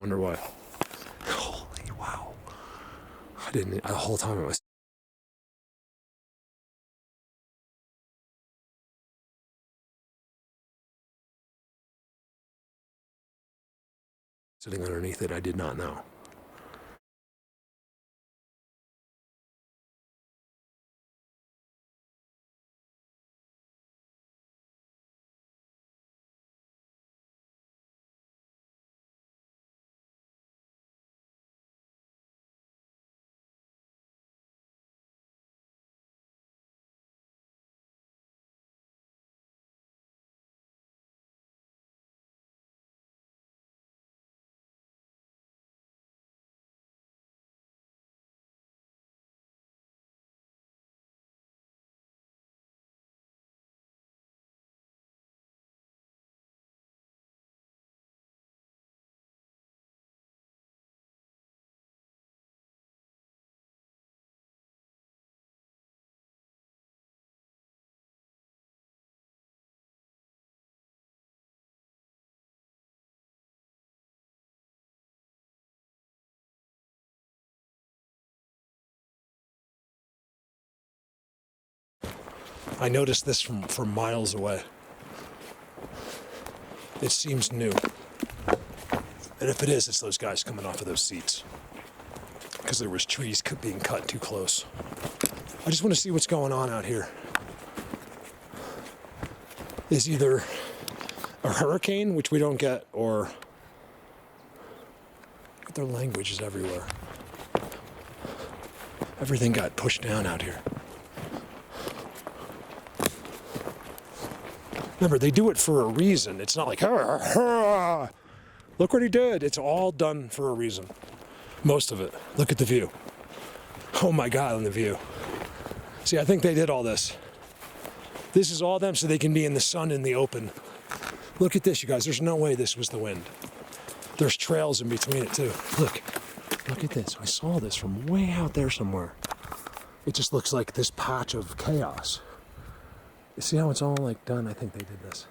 Wonder why. Holy wow. I didn't, the whole time I was sitting underneath it, I did not know. I noticed this from miles away. It seems new. And if it is, it's those guys coming off of those seats. Because there was trees being cut too close. I just want to see what's going on out here. Is either a hurricane, which we don't get, or their language is everywhere. Everything got pushed down out here. Remember, they do it for a reason. It's not like, look what he did. It's all done for a reason. Most of it. Look at the view. Oh my God, on the view. See, I think they did all this. This is all them so they can be in the sun in the open. Look at this, you guys. There's no way this was the wind. There's trails in between it too. Look at this. I saw this from way out there somewhere. It just looks like this patch of chaos. You see how it's all like done? I think they did this.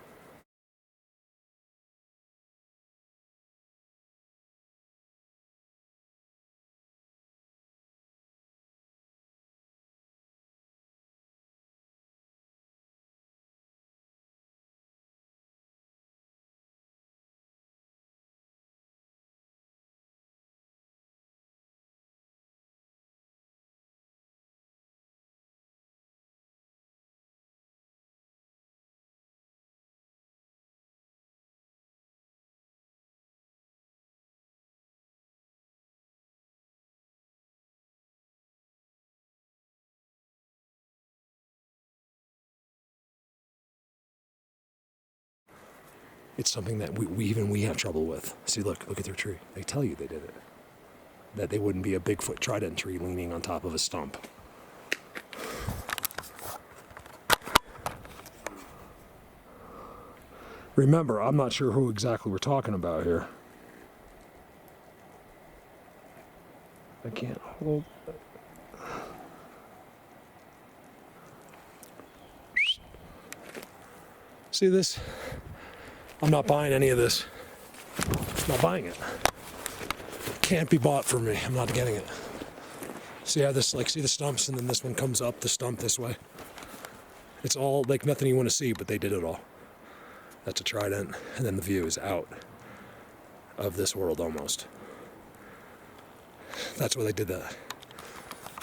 It's something that we have trouble with. See, look at their tree. They tell you they did it. That they wouldn't be a Bigfoot Trident tree leaning on top of a stump. Remember, I'm not sure who exactly we're talking about here. I can't hold. See this? I'm not buying any of this. I'm not buying it. Can't be bought for me. I'm not getting it. See how this, see the stumps, and then this one comes up the stump this way? It's all like nothing you want to see, but they did it all. That's a Trident, and then the view is out of this world almost. That's why they did that.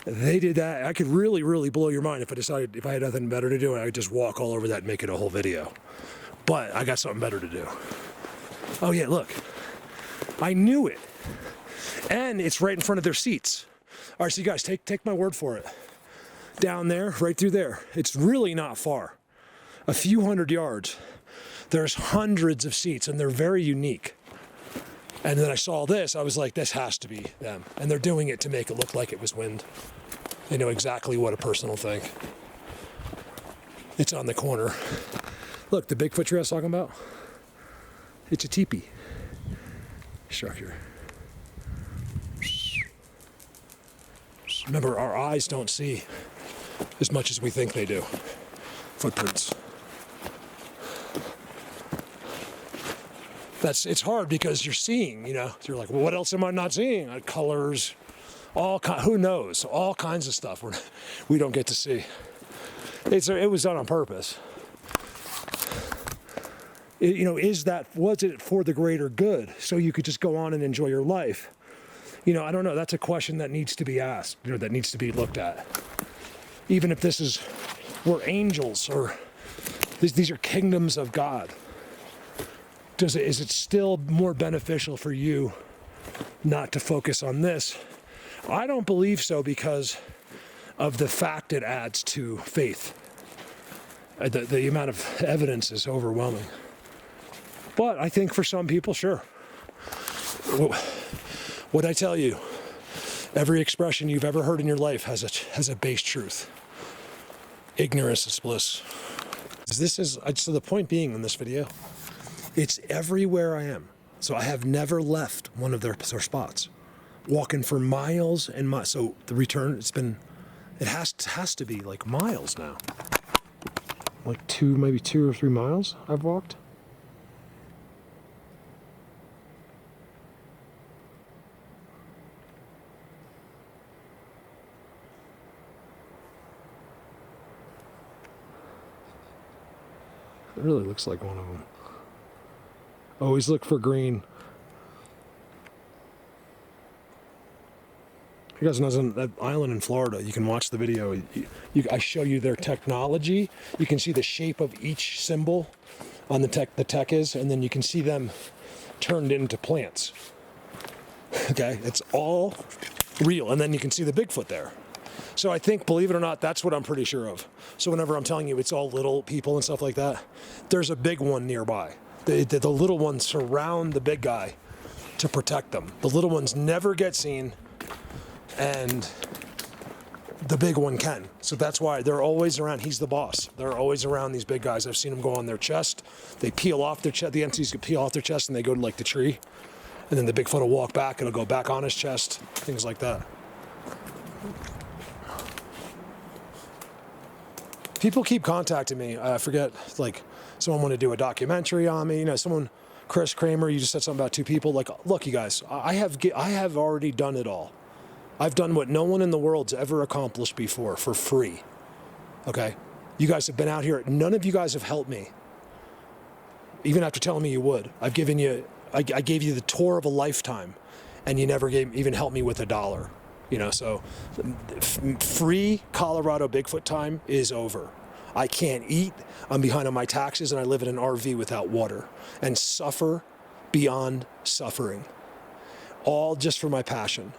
They did that. I could really, really blow your mind if I had nothing better to do, I would just walk all over that and make it a whole video. But I got something better to do. Oh yeah, look. I knew it. And it's right in front of their seats. All right, so you guys, take my word for it. Down there, right through there. It's really not far. A few hundred yards. There's hundreds of seats, and they're very unique. And then I saw this, I was like, this has to be them. And they're doing it to make it look like it was wind. They know exactly what a person will think. It's on the corner. Look, the Bigfoot tree I was talking about, it's a teepee structure. Remember, our eyes don't see as much as we think they do. Footprints. it's hard because you're seeing, you're like, well, what else am I not seeing? Colors, who knows? All kinds of stuff we don't get to see. It was done on purpose. Was it for the greater good so you could just go on and enjoy your life? I don't know. That's a question that needs to be asked, that needs to be looked at. Even if we're angels or these are kingdoms of God. Is it still more beneficial for you not to focus on this? I don't believe so because of the fact it adds to faith. The amount of evidence is overwhelming. But I think for some people, sure. What'd I tell you? Every expression you've ever heard in your life has a base truth. Ignorance is bliss. So the point being in this video, it's everywhere I am. So I have never left one of their spots. Walking for miles and miles. So the return, it has to be like miles now. Like maybe 2 or 3 miles I've walked. It really looks like one of them. Always look for green. You guys know that island in Florida, you can watch the video. I show you their technology. You can see the shape of each symbol on the tech is, and then you can see them turned into plants. Okay, it's all real. And then you can see the Bigfoot there. So I think, believe it or not, that's what I'm pretty sure of. So whenever I'm telling you it's all little people and stuff like that, there's a big one nearby. The little ones surround the big guy to protect them. The little ones never get seen, and the big one can. So that's why they're always around. He's the boss. They're always around these big guys. I've seen them go on their chest. They peel off their chest. The entities can peel off their chest, and they go to like the tree. And then the Bigfoot will walk back. It'll go back on his chest. Things like that. People keep contacting me. I forget, like, someone wanted to do a documentary on me. Chris Kramer, you just said something about 2 people. Like, look, you guys, I have already done it all. I've done what no one in the world's ever accomplished before for free. Okay? You guys have been out here. None of you guys have helped me. Even after telling me you would. I gave you the tour of a lifetime, and you never even helped me with $1. So free Colorado Bigfoot time is over. I can't eat, I'm behind on my taxes, and I live in an RV without water and suffer beyond suffering. All just for my passion.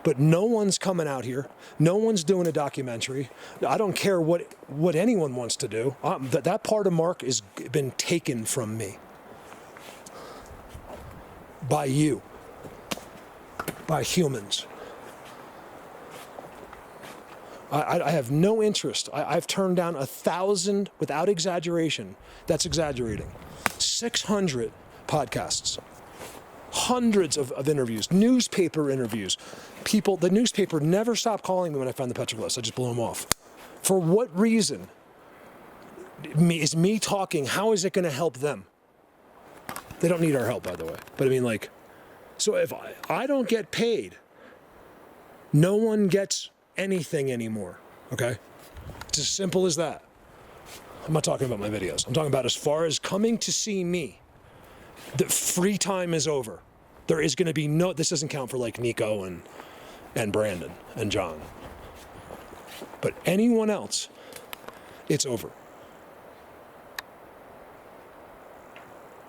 But no one's coming out here. No one's doing a documentary. I don't care what anyone wants to do. That part of Mark has been taken from me. By you. By humans. I have no interest. I've turned down 1,000, without exaggeration, that's exaggerating, 600 podcasts, hundreds of interviews, newspaper interviews. The newspaper never stopped calling me when I found the petroglyphs. I just blew them off. For what reason is me talking, how is it going to help them? They don't need our help, by the way. But I mean, so if I don't get paid, no one gets anything anymore, okay? It's as simple as that. I'm not talking about my videos. I'm talking about as far as coming to see me. The free time is over. There is going to be this doesn't count for like Nico and Brandon and John. But anyone else, it's over.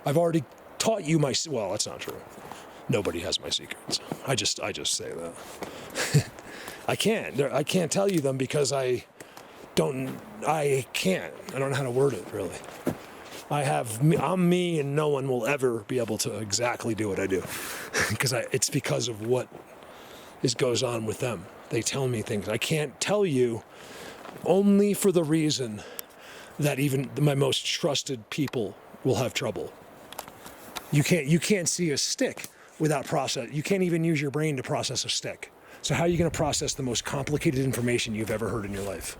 I've already taught you well, that's not true. Nobody has my secrets. I just say that. I can't tell you them because I don't know how to word it, really. I'm me, and no one will ever be able to exactly do what I do. It's because of what goes on with them. They tell me things. I can't tell you only for the reason that even my most trusted people will have trouble. You can't see a stick without process. You can't even use your brain to process a stick. So how are you going to process the most complicated information you've ever heard in your life?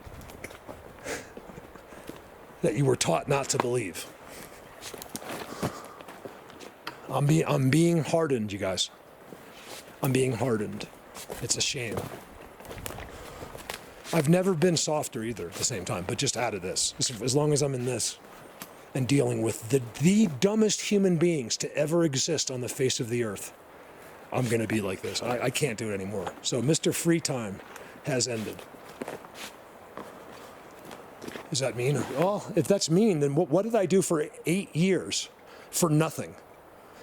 That you were taught not to believe. I'm being hardened, you guys. I'm being hardened. It's a shame. I've never been softer either at the same time, but just out of this. As long as I'm in this and dealing with the dumbest human beings to ever exist on the face of the earth, I'm going to be like this. I can't do it anymore. So Mr. Free Time has ended. Does that mean? Well, if that's mean, then what did I do for 8 years for nothing?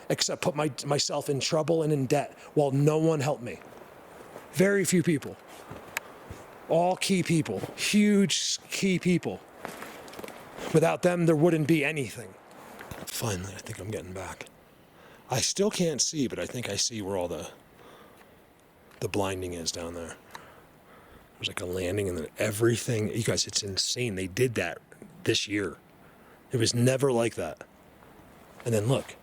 Except put myself in trouble and in debt while no one helped me. Very few people. All key people. Huge key people. Without them, there wouldn't be anything. Finally, I think I'm getting back. I still can't see, but I think I see where all the blinding is down there. There's like a landing and then everything. You guys, it's insane. They did that this year. It was never like that. And then look.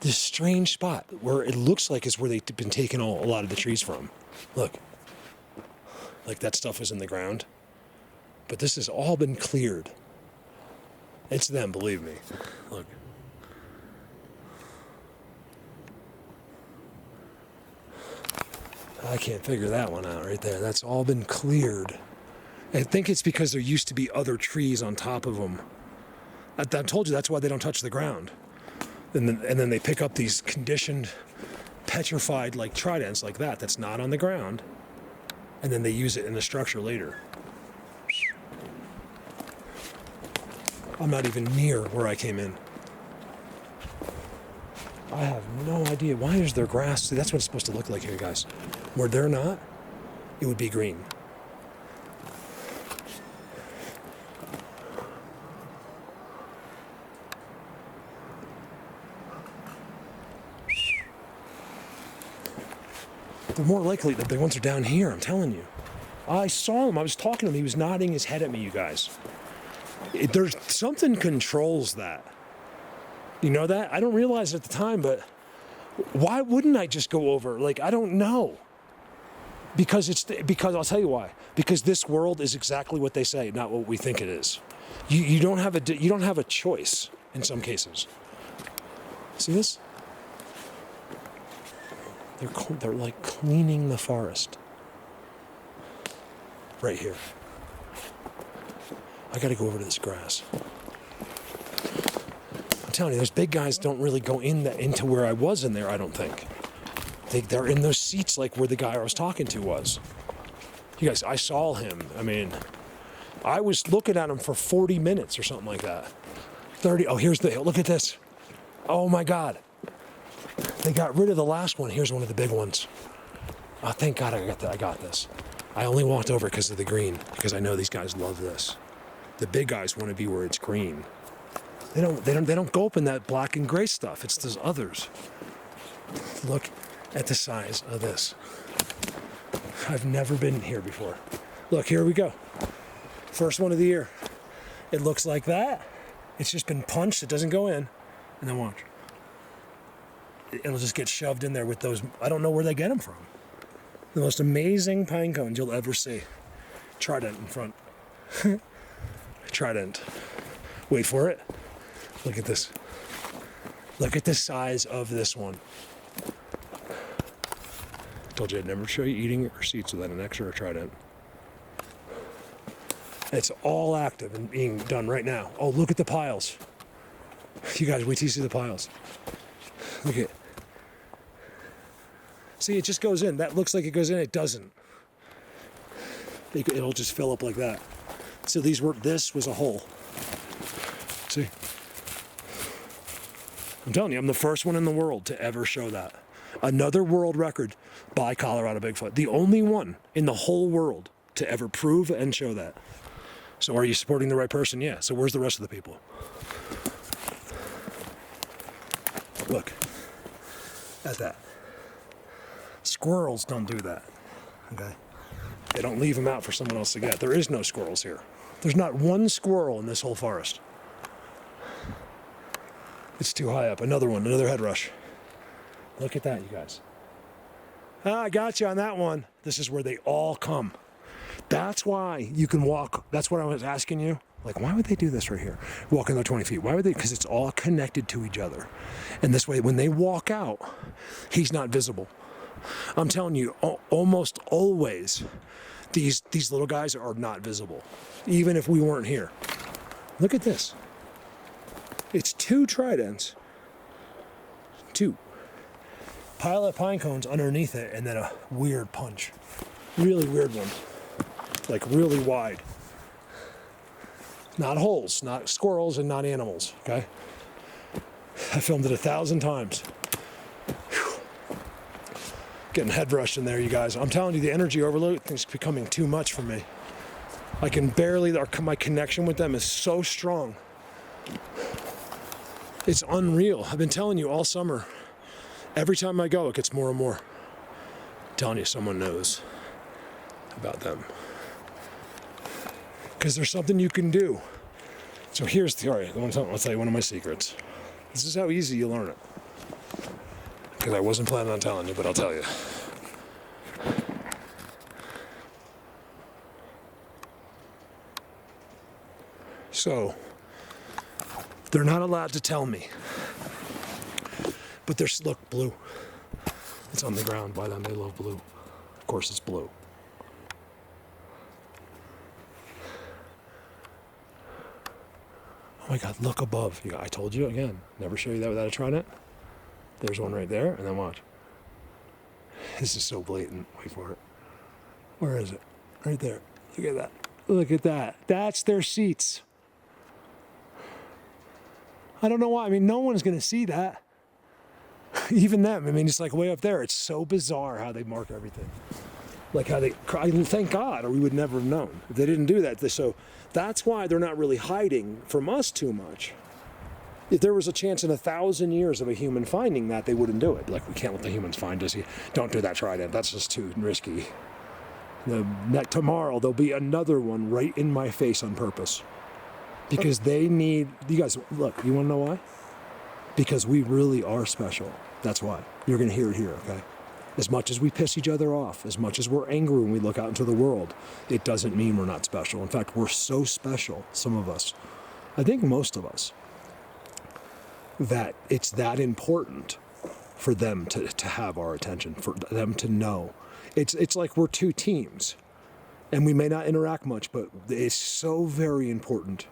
This strange spot where it looks like is where they've been taking a lot of the trees from. Look. Like that stuff was in the ground. But this has all been cleared. It's them, believe me. Look. I can't figure that one out right there. That's all been cleared. I think it's because there used to be other trees on top of them. I told you that's why they don't touch the ground. And then they pick up these conditioned, petrified like tridents like that that's not on the ground. And then they use it in the structure later. I'm not even near where I came in. I have no idea. Why is there grass? See, that's what it's supposed to look like here, guys. Where they're not, it would be green. They're more likely that the ones are down here, I'm telling you. I saw him. I was talking to him. He was nodding his head at me, you guys. There's something controls that. You know that? I don't realize it at the time, but why wouldn't I just go over? Like, I don't know. Because I'll tell you why. Because this world is exactly what they say, not what we think it is. You don't have a choice in some cases. See this? They're like cleaning the forest. Right here. I gotta go over to this grass. I'm telling you, those big guys don't really go into where I was in there, I don't think. They're in those seats like where the guy I was talking to was. You guys, I saw him. I mean, I was looking at him for 40 minutes or something like that. 30, oh, look at this. Oh my God. They got rid of the last one. Here's one of the big ones. Oh, thank God I got this. I only walked over because of the green, because I know these guys love this. The big guys want to be where it's green. They don't go up in that black and gray stuff. It's those others. Look at the size of this. I've never been here before. Look, here we go. First one of the year. It looks like that. It's just been punched. It doesn't go in. And then watch. It'll just get shoved in there with those. I don't know where they get them from. The most amazing pine cones you'll ever see. Trident in front. Trident. Wait for it. Look at this. Look at the size of this one. Told you I'd never show you eating receipts without an extra trident. It's all active and being done right now. Oh, look at the piles. You guys, wait till you see the piles. Look at it. See, it just goes in. That looks like it goes in. It doesn't. It'll just fill up like that. So this was a hole. See? I'm telling you, I'm the first one in the world to ever show that. Another world record by Colorado Bigfoot. The only one in the whole world to ever prove and show that. So are you supporting the right person? Yeah. So where's the rest of the people? Look at that. Squirrels don't do that. Okay? They don't leave them out for someone else to get. There is no squirrels here. There's not one squirrel in this whole forest. It's too high up. Another one, another head rush. Look at that, you guys. Ah, I got you on that one. This is where they all come. That's why you can walk. That's what I was asking you. Like, why would they do this right here? Walk another 20 feet. Why would they? Because it's all connected to each other. And this way, when they walk out, he's not visible. I'm telling you, almost always, these little guys are not visible, even if we weren't here. Look at this. It's 2 tridents, 2. Pile of pine cones underneath it, and then a weird punch. Really weird one. Like really wide. Not holes, not squirrels, and not animals, okay? I filmed it 1,000 times. Whew. Getting head rushed in there, you guys. I'm telling you, the energy overload is becoming too much for me. I can barely, my connection with them is so strong. It's unreal. I've been telling you all summer. Every time I go, it gets more and more. I'm telling you, someone knows about them. Because there's something you can do. So here's the, all right, I'll tell you one of my secrets. This is how easy you learn it. Because I wasn't planning on telling you, but I'll tell you. So, they're not allowed to tell me. But there's, look, blue. It's on the ground by them, they love blue. Of course it's blue. Oh my God, look above. I told you again, never show you that without a Trident. There's one right there, and then watch. This is so blatant. Wait for it. Where is it? Right there. Look at that. Look at that. That's their seats. I don't know why. I mean, no one's going to see that. Even them. I mean, it's like way up there. It's so bizarre how they mark everything. Like how they, thank God, or we would never have known if they didn't do that. So that's why they're not really hiding from us too much. If there was a chance in 1,000 years of a human finding that, they wouldn't do it. Like, we can't let the humans find us. Don't do that Trident. That's just too risky. Tomorrow there'll be another one right in my face on purpose. Because they need, you guys, look, you want to know why? Because we really are special. That's why. You're going to hear it here, okay? As much as we piss each other off, as much as we're angry when we look out into the world, it doesn't mean we're not special. In fact, we're so special, some of us, I think most of us, that it's that important for them to have our attention, for them to know. It's like we're 2 teams, and we may not interact much, but it's so very important,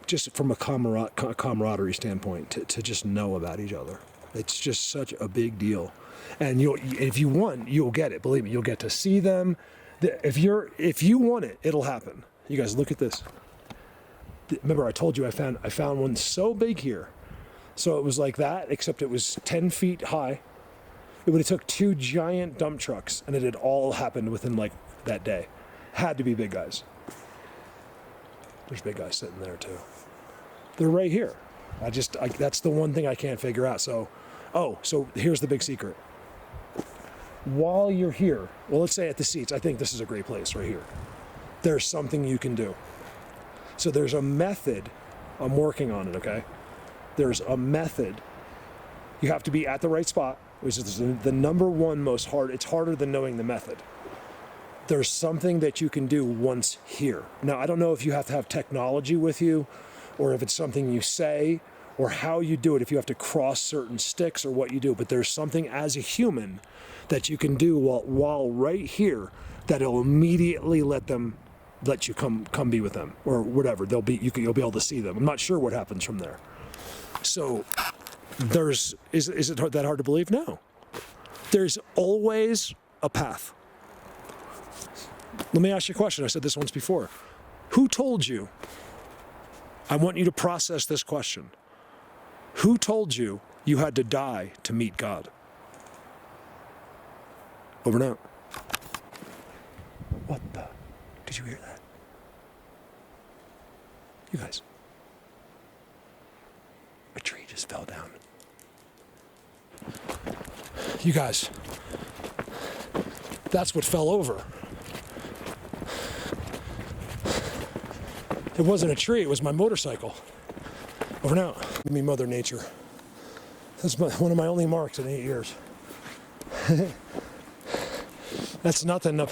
just from a camaraderie standpoint, to just know about each other. It's just such a big deal. And if you want, you'll get it. Believe me, you'll get to see them. If you want it, it'll happen. You guys, look at this. Remember, I told you I found one so big here. So it was like that, except it was 10 feet high. It would have took 2 giant dump trucks, and it had all happened within like that day. Had to be big guys. There's big guys sitting there too. They're right here. That's the one thing I can't figure out. So here's the big secret. While you're here, well, let's say at the seats, I think this is a great place right here. There's something you can do. So there's a method. I'm working on it, okay? There's a method. You have to be at the right spot, which is the number one most hard. It's harder than knowing the method. There's something that you can do once here. Now, I don't know if you have to have technology with you, or if it's something you say, or how you do it, if you have to cross certain sticks or what you do, but there's something as a human that you can do while right here that'll immediately let you come be with them, or whatever. You'll be able to see them. I'm not sure what happens from there. So is it that hard to believe? No. There's always a path. Let me ask you a question. I said this once before. Who told you? I want you to process this question. Who told you you had to die to meet God? Over and out. What the? Did you hear that? You guys. A tree just fell down. You guys. That's what fell over. It wasn't a tree, it was my motorcycle. Over now. Give me Mother Nature. That's one of my only marks in 8 years. That's nothing up.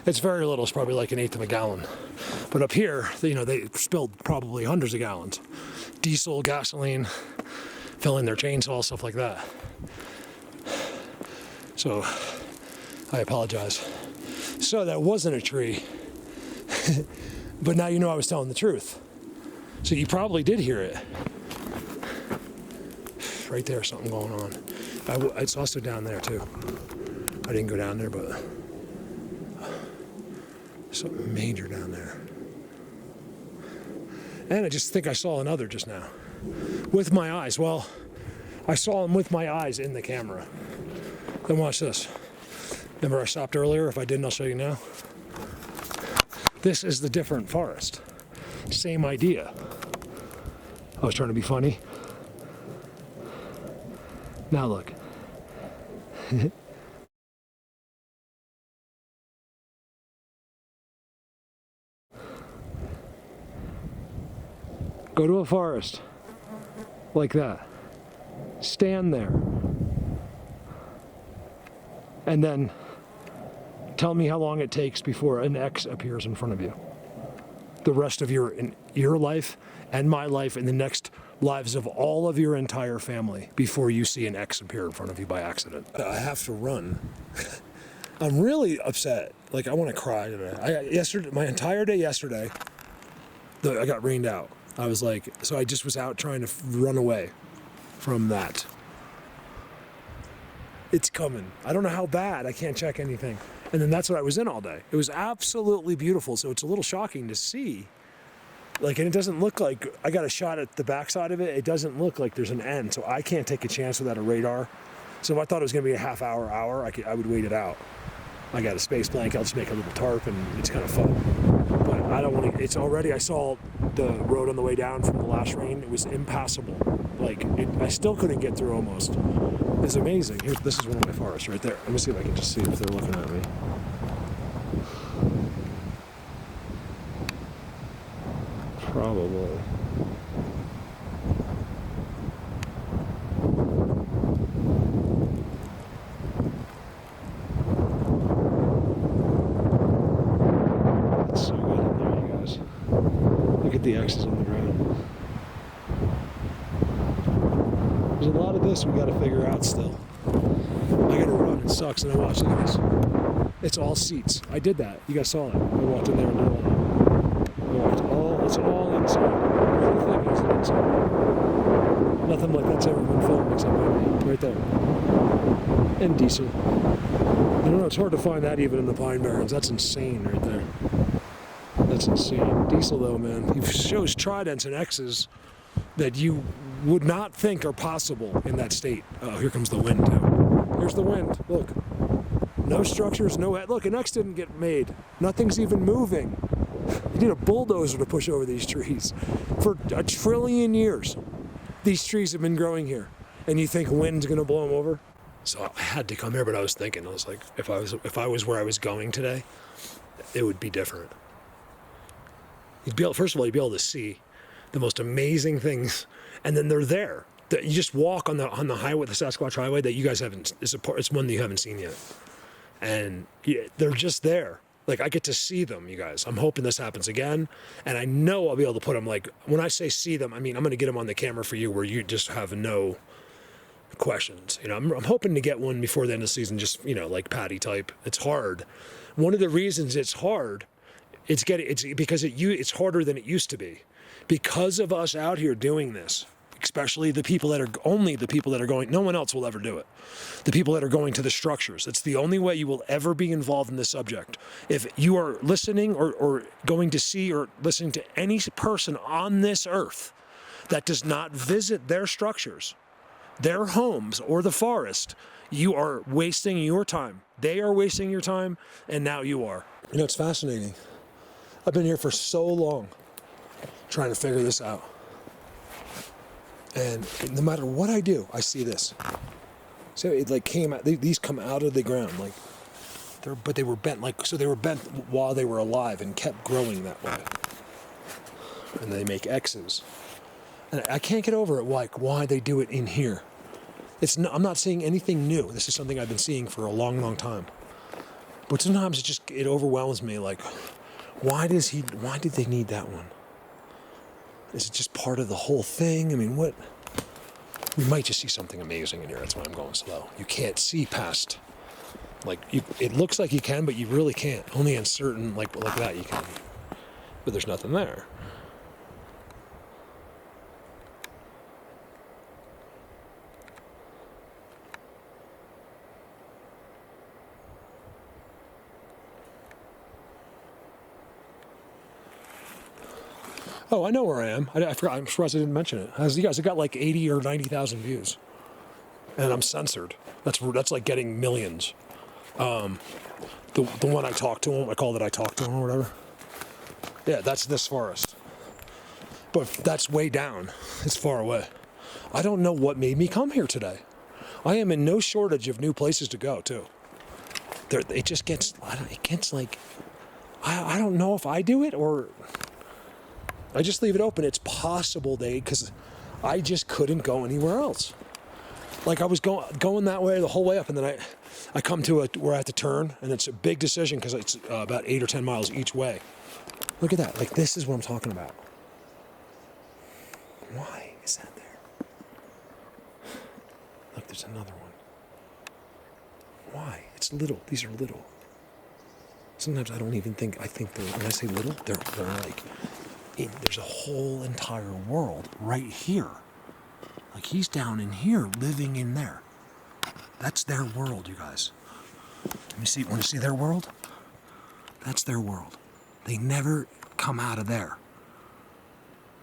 It's very little, it's probably like 1/8 of a gallon. But up here, they spilled probably hundreds of gallons. Diesel, gasoline, filling their chainsaw, stuff like that. So, I apologize. So that wasn't a tree. But now you know I was telling the truth. So you probably did hear it. Right there, something going on. It's also down there too. I didn't go down there, but something major down there. And I just think I saw another just now. With my eyes. Well, I saw him with my eyes in the camera. Then watch this. Remember I stopped earlier? If I didn't, I'll show you now. This is the different forest. Same idea. I was trying to be funny. Now look. Go to a forest like that. Stand there. And then tell me how long it takes before an X appears in front of you. The rest of your life and my life and the next lives of all of your entire family before you see an X appear in front of you by accident. I have to run. I'm really upset. Like, I want to cry today. My entire day yesterday, I got rained out. I was like, so I just was out trying to run away from that. It's coming. I don't know how bad. I can't check anything. And then that's what I was in all day. It was absolutely beautiful. So it's a little shocking to see. Like, and it doesn't look like, I got a shot at the backside of it. It doesn't look like there's an end. So I can't take a chance without a radar. So if I thought it was going to be a half hour, I would wait it out. I got a space blanket. I'll just make a little tarp and it's kind of fun. But I don't want to, it's already, I saw the road on the way down from the last rain. It was impassable. Like, I still couldn't get through almost. It's amazing. This is one of my forests right there. Let me see if I can just see if they're looking at me. Probably. It's so good in there, you guys. Look at the X's on the ground. There's a lot of this we got to figure out still. I gotta run. It sucks. And I watched this. It's all seats. I did that. You guys saw it. I walked in there and did all that. It's all inside. Everything is inside. Nothing like that's ever been filmed except by me. Right there. And Diesel. I don't know. It's hard to find that even in the Pine Barrens. That's insane right there. That's insane. Diesel though, man. He shows Tridents and X's that you would not think are possible in that state. Oh, here comes the wind too. Here's the wind. Look. No structures, no... Look, an X didn't get made. Nothing's even moving. You need a bulldozer to push over these trees. For 1 trillion years, these trees have been growing here. And you think wind's going to blow them over? So I had to come here, but I was thinking, I was like, if I was where I was going today, it would be different. First of all, you'd be able to see the most amazing things, and then they're there. You just walk on the highway, the Sasquatch Highway, that you guys haven't. It's one that you haven't seen yet, and they're just there. Like, I get to see them, you guys. I'm hoping this happens again, and I know I'll be able to put them. Like, when I say see them, I mean I'm going to get them on the camera for you, where you just have no questions. I'm hoping to get one before the end of the season. Just like Patty type. It's hard. One of the reasons it's hard, it's because it's harder than it used to be, because of us out here doing this. Especially the people that are going, no one else will ever do it. The people that are going to the structures. It's the only way you will ever be involved in this subject. If you are listening or going to see or listening to any person on this earth that does not visit their structures, their homes, or the forest, you are wasting your time. They are wasting your time, and now you are. It's fascinating. I've been here for so long trying to figure this out. And no matter what I do, I see this. So it came out, these come out of the ground, but they were bent, so they were bent while they were alive and kept growing that way. And they make X's. And I can't get over it, why they do it in here. I'm not seeing anything new. This is something I've been seeing for a long, long time. But sometimes it overwhelms me, Why did they need that one? Is it just part of the whole thing? I mean, what? We might just see something amazing in here. That's why I'm going slow. You can't see past. Like, it looks like you can, but you really can't. Only in certain, like that you can. But there's nothing there. Oh, I know where I am. I forgot. I'm surprised I didn't mention it. As you guys, I got like 80 or 90,000 views, and I'm censored. That's like getting millions. The one I talked to him, I called it I talked to him or whatever. Yeah, that's this forest, but that's way down. It's far away. I don't know what made me come here today. I am in no shortage of new places to go too. It just gets. It gets like. I don't know if I do it or. I just leave it open. It's possible because I just couldn't go anywhere else. Like I was going that way the whole way up, and then I come to where I have to turn, and it's a big decision because it's about 8 or 10 miles each way. Look at that. Like this is what I'm talking about. Why is that there? Look, there's another one. Why? It's little. These are little. Sometimes I don't even think. I think when I say little, they're like. There's a whole entire world right here. Like he's down in here, living in there. That's their world, you guys. Let me see. Want to see their world? That's their world. They never come out of there.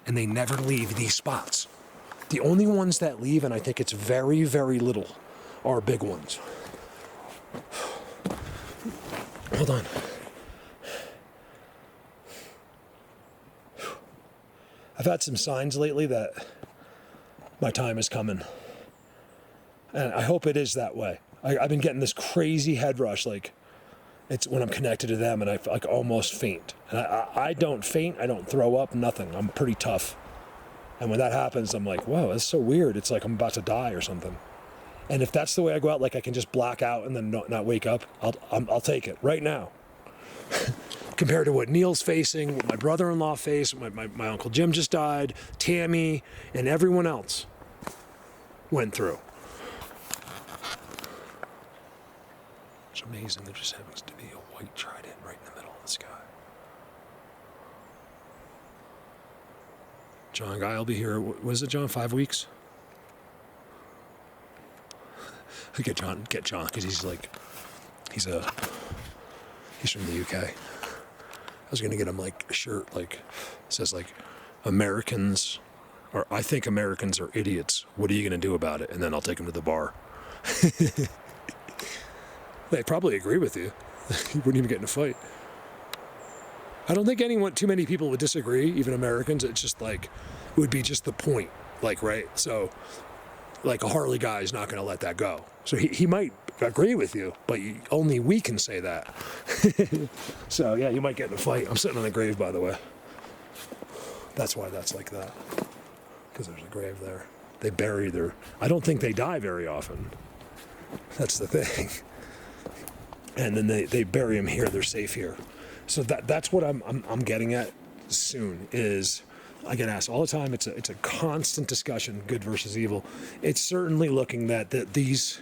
And they never leave these spots. The only ones that leave, and I think it's very, very little, are big ones. Hold on. I've had some signs lately that my time is coming. And I hope it is that way. I've been getting this crazy head rush, like it's when I'm connected to them and I like almost faint. And I don't faint, I don't throw up, nothing. I'm pretty tough. And when that happens, I'm like, whoa, that's so weird. It's like I'm about to die or something. And if that's the way I go out, like I can just black out and then not wake up, I'll take it right now. Compared to what Neil's facing, what my brother-in-law faced, my Uncle Jim just died, Tammy, and everyone else went through. It's amazing. There just happens to be a white trident right in the middle of the sky. John Guy will be here, what is it, John, 5 weeks? Get John, because he's from the UK. I was gonna get him like a shirt like says like Americans, or I think Americans are idiots. What are you gonna do about it? And then I'll take him to the bar. They probably agree with you. You wouldn't even get in a fight. I don't think too many people would disagree, even Americans. It's just like, it would be just the point, like, right? So, like a Harley guy is not gonna let that go. So he might agree with you, but only we can say that. So yeah, you might get in a fight. I'm sitting on a grave, by the way. That's why that's like that. Because there's a grave there. They bury I don't think they die very often. That's the thing. And then they bury them here. They're safe here. So that's what I'm getting at soon is, I get asked all the time. It's a constant discussion, good versus evil. It's certainly looking that these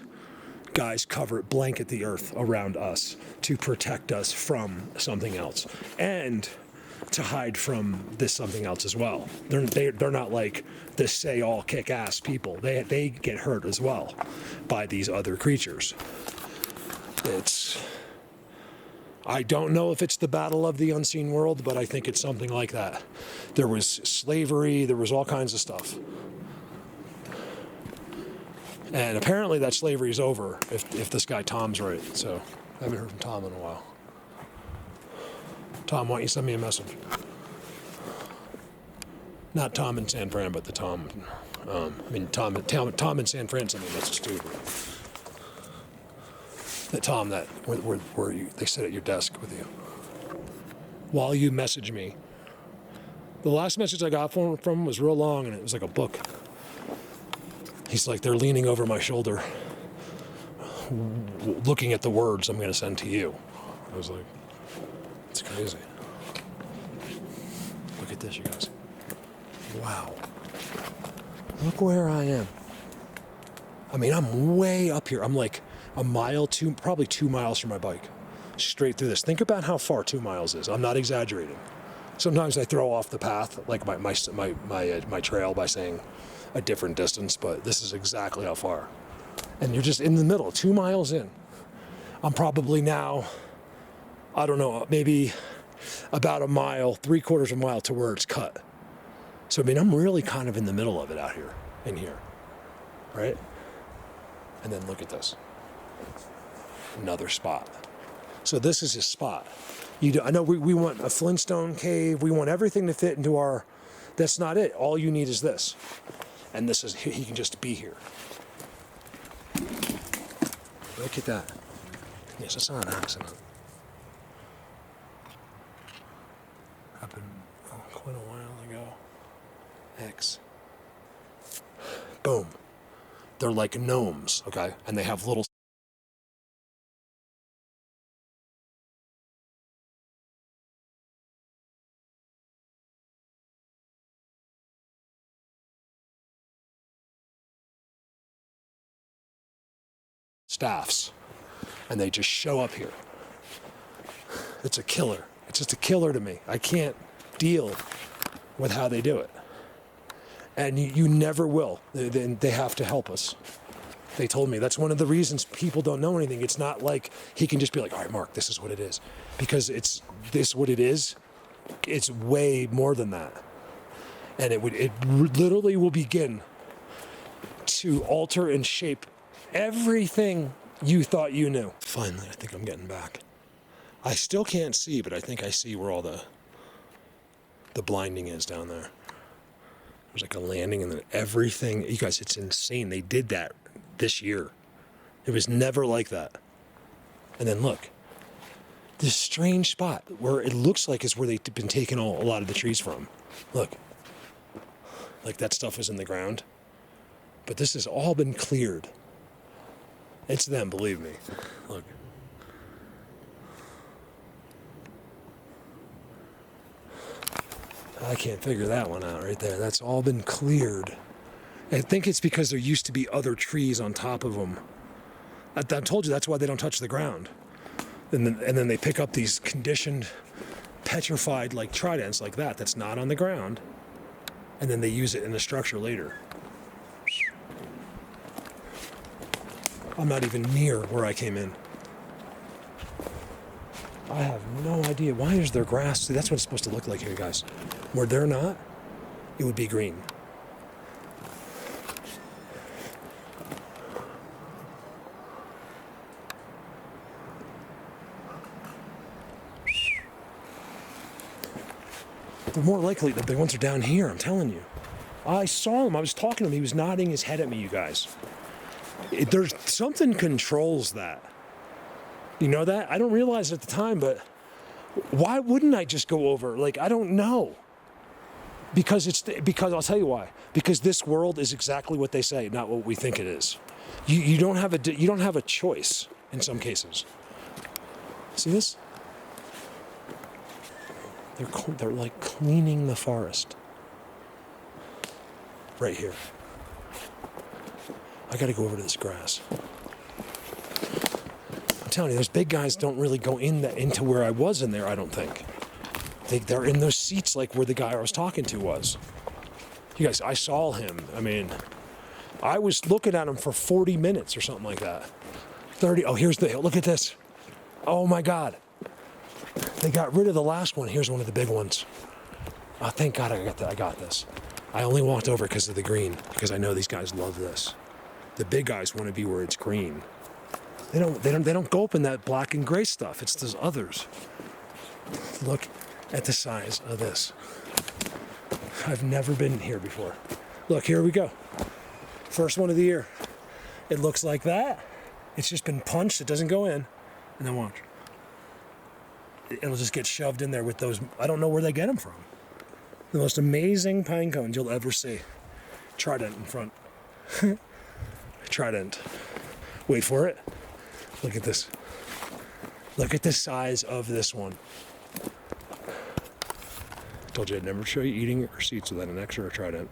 guys blanket the earth around us to protect us from something else and to hide from this something else as well. They're not like the say all kick ass people. They get hurt as well by these other creatures. I don't know if it's the battle of the unseen world, but I think it's something like that. There was slavery, there was all kinds of stuff. And apparently that slavery is over, if this guy Tom's right. So I haven't heard from Tom in a while. Tom, why don't you send me a message? Not Tom in San Fran, but the Tom. Tom in San Fran sent me a message too. The Tom that where they sit at your desk with you while you message me. The last message I got from him was real long, and it was like a book. He's like, they're leaning over my shoulder, looking at the words I'm going to send to you. I was like, it's crazy. this, you guys. Wow. Look where I am. I mean, I'm way up here. I'm like a mile, probably 2 miles from my bike. Straight through this. Think about how far 2 miles is. I'm not exaggerating. Sometimes I throw off the path, like my trail, by saying a different distance, but this is exactly how far. And you're just in the middle, 2 miles in. I'm probably now, I don't know, maybe about a mile, 3/4 mile to where it's cut. So, I mean, I'm really kind of in the middle of it out here, in here, right? And then look at this. Another spot. So this is his spot. I know we want a Flintstone cave. We want everything to fit into our, that's not it. All you need is this. And this is, he can just be here. Look at that. Yes, it's not an accident. Happened quite a while ago. X. Boom. They're like gnomes, okay? And they have little staffs, and they just show up here. It's a killer. It's just a killer to me. I can't deal with how they do it. And you never will. They have to help us. They told me that's one of the reasons people don't know anything. It's not like he can just be like, all right, Mark, this is what it is. Because it's this what it is. It's way more than that. And it literally will begin to alter and shape everything you thought you knew. Finally, I think I'm getting back. I still can't see, but I think I see where all the blinding is down there. There's like a landing and then everything. You guys, it's insane. They did that this year. It was never like that. And then look, this strange spot where it looks like is where they've been taking a lot of the trees from. Look, like that stuff was in the ground. But this has all been cleared. It's them, believe me. Look. I can't figure that one out right there. That's all been cleared. I think it's because there used to be other trees on top of them. I told you that's why they don't touch the ground. And then they pick up these conditioned, petrified like tridents like that that's not on the ground. And then they use it in the structure later. I'm not even near where I came in. I have no idea. Why is there grass? See, that's what it's supposed to look like here, guys. Where they're not, it would be green. They're more likely that the ones are down here, I'm telling you. I saw him. I was talking to him. He was nodding his head at me, you guys. There's something controls that. You know that? I don't realize it at the time, but why wouldn't I just go over? Like, I don't know. Because I'll tell you why. Because this world is exactly what they say, not what we think it is. You don't have a choice in some cases. See this? They're like cleaning the forest. Right here. I gotta go over to this grass. I'm telling you, those big guys don't really go into where I was in there, I don't think. They're in those seats like where the guy I was talking to was. You guys, I saw him. I mean, I was looking at him for 40 minutes or something like that. 30, oh, look at this. Oh my God. They got rid of the last one. Here's one of the big ones. Oh, thank God I got this. I only walked over because of the green, because I know these guys love this. The big guys want to be where it's green. They don't go up in that black and gray stuff. It's those others. Look at the size of this. I've never been here before. Look, here we go. First one of the year. It looks like that. It's just been punched. It doesn't go in. And then watch. It'll just get shoved in there with those. I don't know where they get them from. The most amazing pine cones you'll ever see. Trident in front. Trident. Wait for it. Look at this. Look at the size of this one. Told you I'd never show you eating or seats without an extra Trident.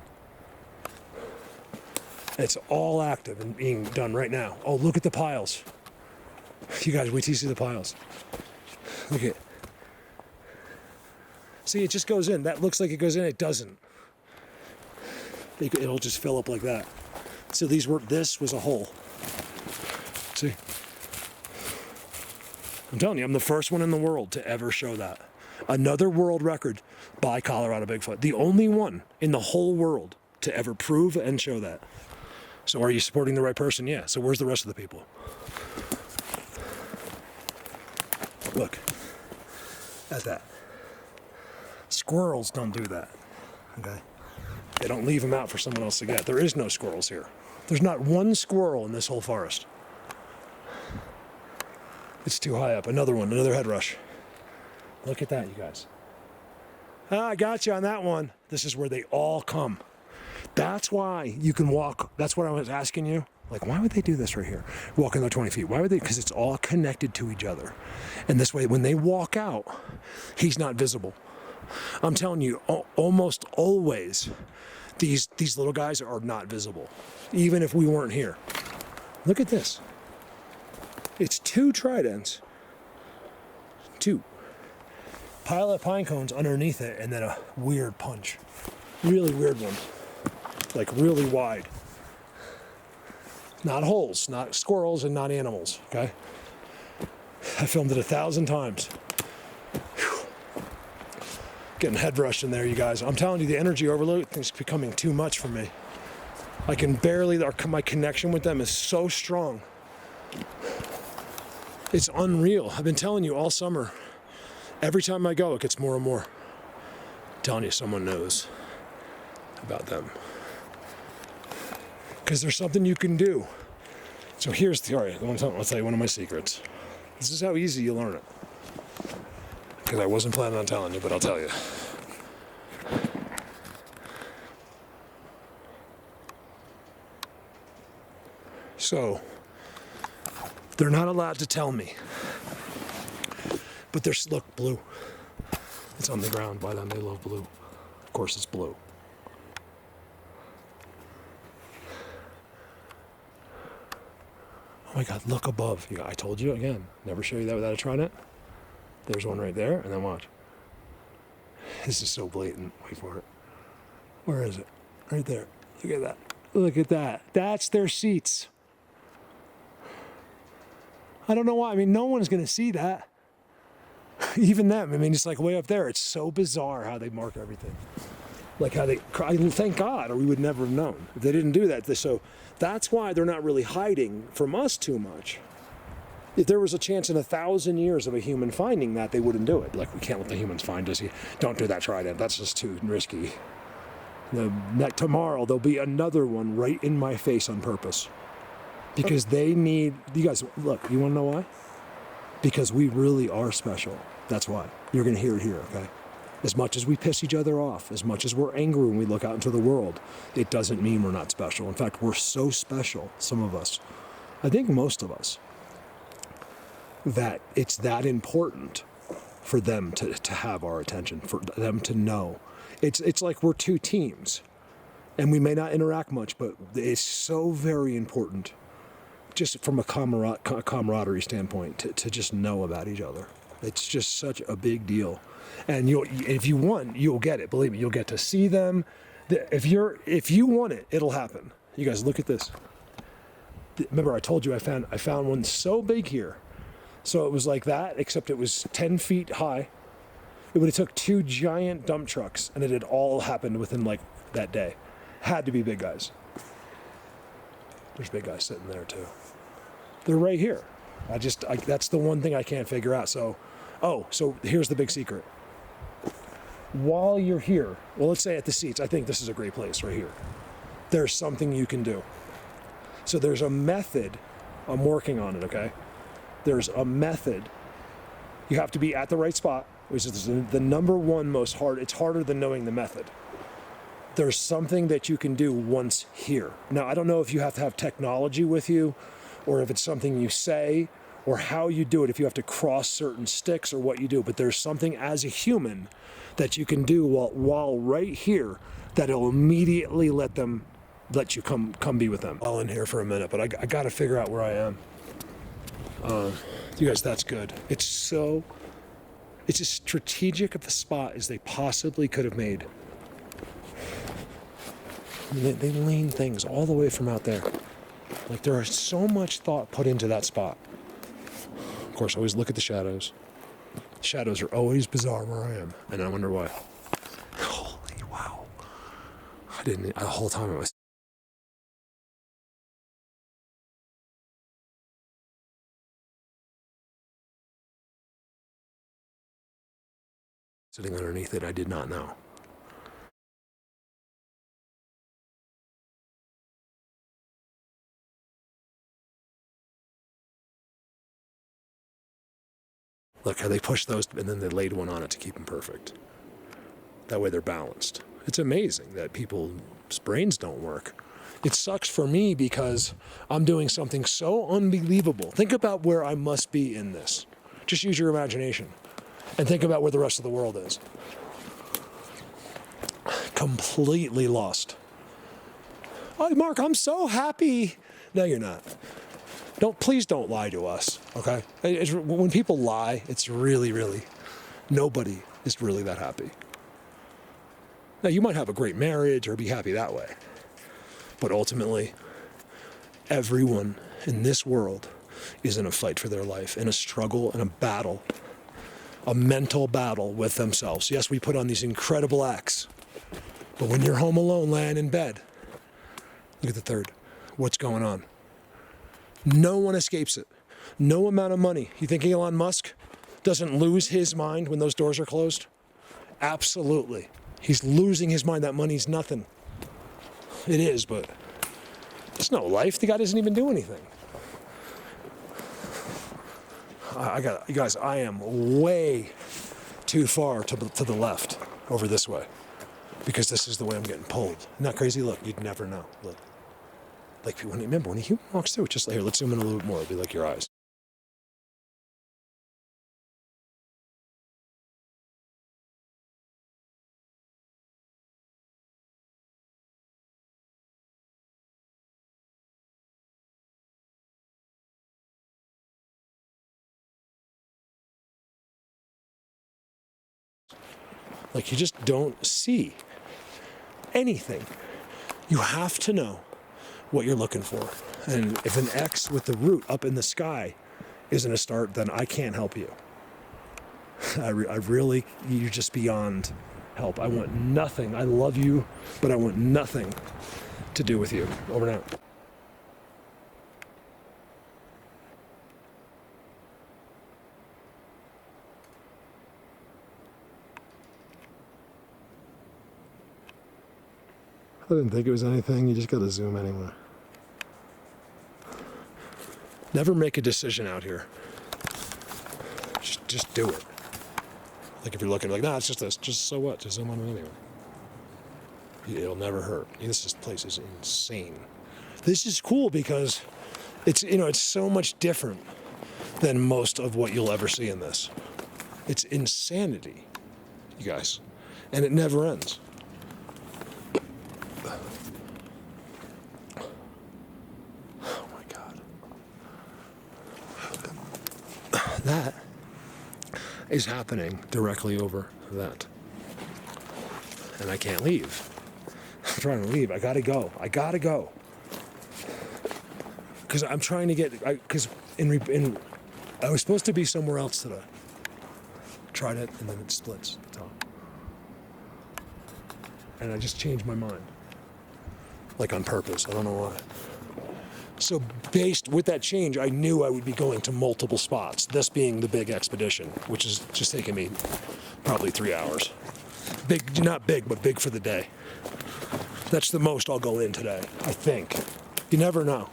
It's all active and being done right now. Oh, look at the piles. You guys, wait till you see the piles. Look at it. See, it just goes in. That looks like it goes in. It doesn't. It'll just fill up like that. So this was a hole. See? I'm telling you, I'm the first one in the world to ever show that. Another world record by Colorado Bigfoot. The only one in the whole world to ever prove and show that. So are you supporting the right person? Yeah. So where's the rest of the people? Look at that. Squirrels don't do that. Okay? They don't leave them out for someone else to get. There is no squirrels here. There's not one squirrel in this whole forest. It's too high up. Another one, another head rush. Look at that, you guys. I got you on that one. This is where they all come. That's why you can walk. That's what I was asking you. Like, why would they do this right here? Walk another 20 feet. Why would they? Because it's all connected to each other. And this way, when they walk out, he's not visible. I'm telling you, almost always, these little guys are not visible, even if we weren't here. Look at this. It's 2 Tridents, 2. Pile of pine cones underneath it, and then a weird punch. Really weird one. Like really wide. Not holes, not squirrels, and not animals, okay? I filmed it 1,000 times. Whew. Getting head rushed in there, you guys. I'm telling you, the energy overload is becoming too much for me. I can barely, my connection with them is so strong. It's unreal. I've been telling you all summer. Every time I go, it gets more and more. I'm telling you, someone knows about them. Because there's something you can do. So here's the, all right, I'll tell you one of my secrets. This is how easy you learn it. Because I wasn't planning on telling you, but I'll tell you. So, they're not allowed to tell me. But there's, look, blue. It's on the ground by them. They love blue. Of course, it's blue. Oh my God, look above. I told you again, never show you that without a Trident. There's one right there, and then watch. This is so blatant. Wait for it. Where is it? Right there. Look at that. Look at that. That's their seats. I don't know why. I mean, no one's going to see that. Even them. I mean, it's like way up there. It's so bizarre how they mark everything. Like how they, thank God, or we would never have known if they didn't do that. So that's why they're not really hiding from us too much. If there was a chance in 1,000 years of a human finding that, they wouldn't do it. Like, we can't let the humans find us. Don't do that Trident. That's just too risky. Tomorrow, there'll be another one right in my face on purpose. Because they need, you guys, look, you want to know why? Because we really are special. That's why. You're going to hear it here, okay? As much as we piss each other off, as much as we're angry when we look out into the world, it doesn't mean we're not special. In fact, we're so special, some of us, I think most of us, that it's that important for them to have our attention, for them to know. It's like we're 2 teams, and we may not interact much, but it's so very important, just from a camaraderie standpoint, to just know about each other. It's just such a big deal. And if you want, you'll get it. Believe me, you'll get to see them. If you want it, it'll happen. You guys, look at this. Remember, I told you I found one so big here. So it was like that, except it was 10 feet high. It would have took 2 giant dump trucks, and it had all happened within like that day. Had to be big guys. There's big guys sitting there too. They're right here. That's the one thing I can't figure out. So here's the big secret. While you're here, well, let's say at the seats, I think this is a great place right here. There's something you can do. So there's a method. I'm working on it, okay? There's a method. You have to be at the right spot, which is the number one most hard. It's harder than knowing the method. There's something that you can do once here. Now, I don't know if you have to have technology with you, or if it's something you say, or how you do it, if you have to cross certain sticks or what you do, but there's something as a human that you can do while right here that'll immediately let you come be with them. I'll in here for a minute, but I got to figure out where I am. You guys, that's good. It's as strategic of a spot as they possibly could have made. I mean, they lean things all the way from out there. Like, there is so much thought put into that spot. Of course, always look at the shadows. Shadows are always bizarre where I am, and I wonder why. Holy wow. The whole time I was sitting underneath it, I did not know. Look how they pushed those, and then they laid one on it to keep them perfect. That way they're balanced. It's amazing that people's brains don't work. It sucks for me because I'm doing something so unbelievable. Think about where I must be in this. Just use your imagination and think about where the rest of the world is. Completely lost. Oh, Mark, I'm so happy. No, you're not. Please don't lie to us, okay? When people lie, it's really, nobody is really that happy. Now, you might have a great marriage or be happy that way. But ultimately, everyone in this world is in a fight for their life, in a struggle, in a battle, a mental battle with themselves. Yes, we put on these incredible acts, but when you're home alone, laying in bed, look at the third. What's going on? No one escapes it. No amount of money. You think Elon Musk doesn't lose his mind when those doors are closed? Absolutely. He's losing his mind. That money's nothing. It is, but it's no life. The guy doesn't even do anything. You guys, I am way too far to the left over this way because this is the way I'm getting pulled. Isn't that crazy? Look, you'd never know. Look. Like, remember, when a human walks through, it's just like, here, let's zoom in a little bit more. It'll be like your eyes. Like, you just don't see anything. You have to know what you're looking for. And if an X with the root up in the sky isn't a start, then I can't help you. I really, you're just beyond help. I want nothing. I love you, but I want nothing to do with you. Over and out. I didn't think it was anything. You just got to zoom anyway. Never make a decision out here. Just do it. Like if you're looking like, nah, it's just this. Just so what? Just zoom on it anyway. It'll never hurt. This place is insane. This is cool because it's so much different than most of what you'll ever see in this. It's insanity, you guys, and it never ends. Oh my God. That is happening directly over that. And I can't leave. I'm trying to leave. I gotta go. Because I'm trying to get, because I was supposed to be somewhere else today. Tried it, and then it splits at the top. And I just changed my mind. Like on purpose. I don't know why. So based with that change, I knew I would be going to multiple spots. This being the big expedition, which is just taking me probably 3 hours. Big, not big, but big for the day. That's the most I'll go in today, I think. You never know.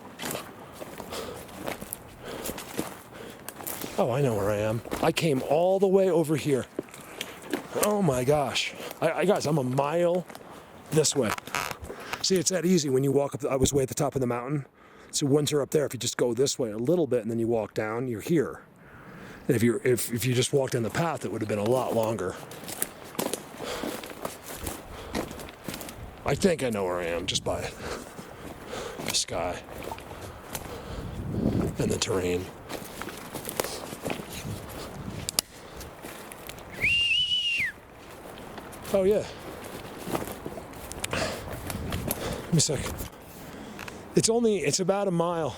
Oh, I know where I am. I came all the way over here. Oh my gosh. Guys, I'm a mile this way. See, it's that easy when you walk up. I was way at the top of the mountain. So once you're up there, if you just go this way a little bit and then you walk down, you're here. And if you just walked in the path, it would have been a lot longer. I think I know where I am just by the sky and the terrain. Oh yeah. Give me a sec. It's about a mile